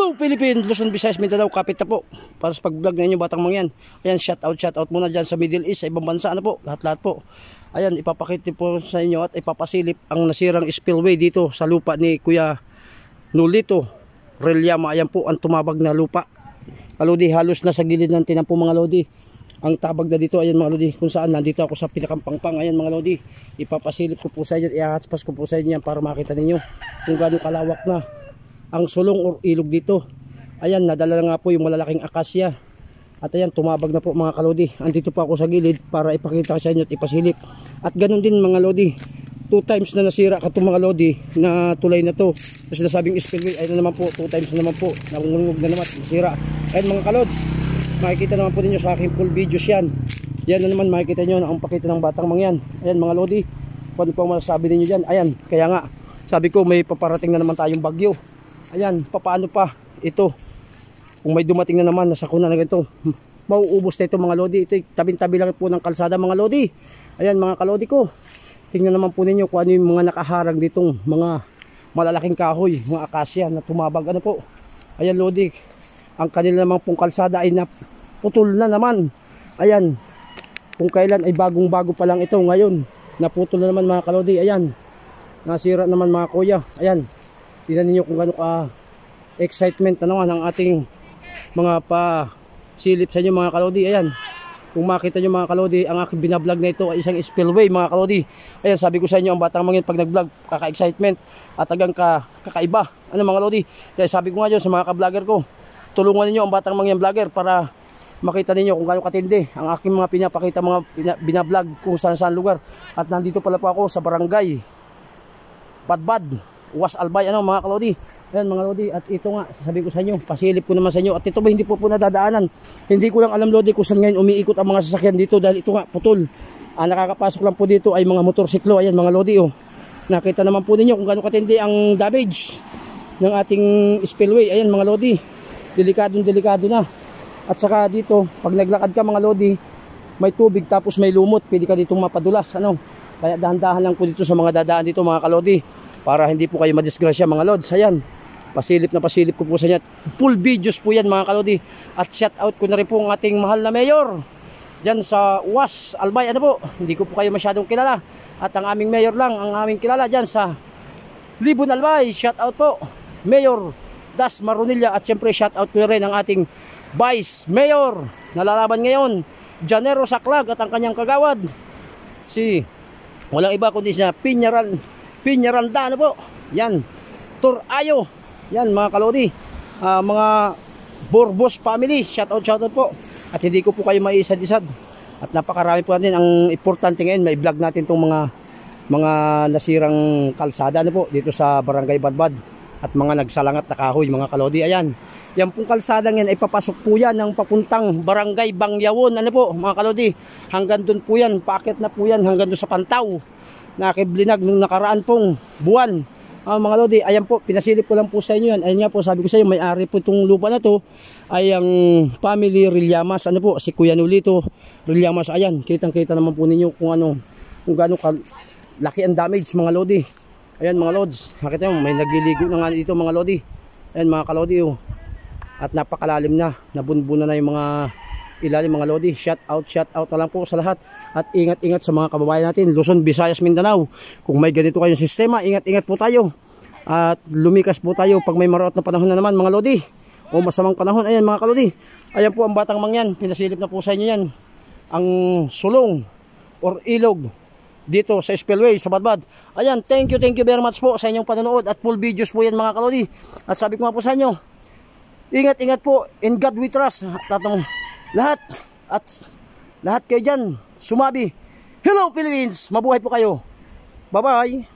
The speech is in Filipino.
Hello Philippines, Luzon, Visayas, Mindanao, kapit na po para sa pag-vlog na inyo batang mangyan. Ayan, shout out muna dyan sa Middle East, sa ibang bansa na po, lahat po. Ayan, ipapakita po sa inyo at ipapasilip ang nasirang spillway dito sa lupa ni Kuya Nolito Relllama. Ayan po ang tumabag na lupa. Kalodi, halos na sa gilid ng tinampo mga lodi. Ang tabag na dito, ayan mga lodi, kung saan nandito ako sa pinakampangpang. Ayan mga lodi, ipapasilip ko po sa inyo, ihahatspas ko po sa inyo para makita ninyo kung gaano kalawak na ang sulong or ilog dito. Ayan, nadala na nga po yung malalaking akasya. At ayan, tumabag na po mga kalodi. Andito pa ako sa gilid para ipakita sa inyo at ipasilip. At ganun din mga lodi, 2 times na nasira ka mga lodi na tulay na to. Kasi nasabing spillway, ayun na naman po, 2 times na naman po, nangungulog na naman, nasira. Ayan mga kalods, makikita naman po ninyo sa aking full videos yan. Yan na naman makikita nyo na ang pakita ng batang mangyan. Ayan mga lodi, kung ano po masasabi ninyo dyan. Ayan, kaya nga, sabi ko may paparating na naman tayong bagyo. Ayan, paano pa ito kung may dumating na naman na sakuna na ganito, mauubos na ito mga lodi. Ito tabing-tabi lang po ng kalsada mga lodi. Ayan mga kalodi ko, tingnan naman po ninyo kung ano yung mga nakaharang ditong mga malalaking kahoy, mga akasya na tumabag. Ano po, ayan lodi, ang kanila namang pong kalsada ay naputol na naman. Ayan, kung kailan ay bagong-bago pa lang ito, ngayon naputol na naman mga kalodi. Ayan, nasira naman mga kuya. Ayan, tingnan niyo kung gaano ka excitement na naman ang ating mga pasilip sa inyo mga kalodi. Ayan, kung makita nyo mga kalodi, ang aking binablog na ito ay isang spillway mga kalodi. Ayan, sabi ko sa inyo, ang batang mangyan pag nag-vlog, kaka-excitement at hanggang kakaiba. Ano mga kalodi, kaya sabi ko nga dyan sa mga ka-vlogger ko, tulungan niyo ang batang mangyan vlogger para makita ninyo kung gaano katindi ang aking mga pinapakita, mga binablog kung saan lugar. At nandito pala po ako sa barangay Badbad, Uwas Albay, ano mga kalodi. Ayan mga lodi, at ito nga sasabihin ko sa inyo, pasilip ko naman sa inyo. At ito ba hindi po nadadaanan, hindi ko lang alam lodi kung saan ngayon umiikot ang mga sasakyan dito, dahil ito nga putol. Ang nakakapasok lang po dito ay mga motorsiklo. Ayan mga lodi, oh, nakita naman po ninyo kung gaano katindi ang damage ng ating spillway. Ayan mga lodi, delikado na. At saka dito pag naglakad ka mga lodi, may tubig tapos may lumot, pwede ka ditong mapadulas, ano. Kaya dahan-dahan lang po dito sa mga dadaan dito mga kalodi, para hindi po kayo madisgrasya mga lods. Ayan, pasilip ko po sa inyo. Full videos po yan mga kalodi. At shout out ko na rin po ang ating mahal na mayor dyan sa Uwas Albay. Ano po, hindi ko po kayo masyadong kilala. At ang aming mayor lang ang aming kilala dyan sa Libon Albay. Shout out po Mayor Das Maronilla. At syempre shout out ko na rin ang ating Vice Mayor na lalaban ngayon, Janero Saclag, at ang kanyang kagawad, si walang iba kundi siya Piñaranda, ano po, yan, Turayo. Yan mga kalodi, mga Borbos family, shout out po. At hindi ko po kayo maisad-isad. At napakarami po natin. Ang importante ngayon, may vlog natin itong mga nasirang kalsada, ano po, dito sa barangay Badbad. At mga nagsalangat na kahoy mga kalodi. Ayan, yan pong kalsadang yan ay papasok po yan ng papuntang barangay Bangyawon, ano po mga kalodi. Hanggang doon po yan, paakit na po yan hanggang doon sa Pantaw na kiblinag nung nakaraan pong buwan. Mga lodi, ayan po, pinasilip ko lang po sa inyo yan. Ayan nga po, sabi ko sa inyo, may-ari po itong lupa na to ay ang family Rellamas, ano po, si Kuya Nolito Rellamas. Ayan, kitang-kita naman po ninyo kung gaano laki ang damage mga lodi. Ayan mga lods, nakita nyo, may nagliligo na nga dito mga lodi. Ayan mga kalodi, oh. At napakalalim na, nabunbunan na yung mga ilalim mga lodi. Shout out na lang po sa lahat. At ingat-ingat sa mga kababayan natin, Luzon, Visayas, Mindanao. Kung may ganito kayong sistema, ingat-ingat po tayo. At lumikas po tayo pag may maraot na panahon na naman mga lodi, o masamang panahon. Ayan mga kalodi, ayan po ang batang mangyan, pinasilip na po sa inyo yan ang sulong or ilog dito sa spillway sa Badbad. Ayan, thank you very much po sa inyong panonood. At full videos po yan mga kalodi. At sabi ko nga po sa inyo, ingat-ingat po, in God we trust. Tatong lahat, at lahat kayo dyan sumabi, hello Philippines, mabuhay po kayo, bye bye.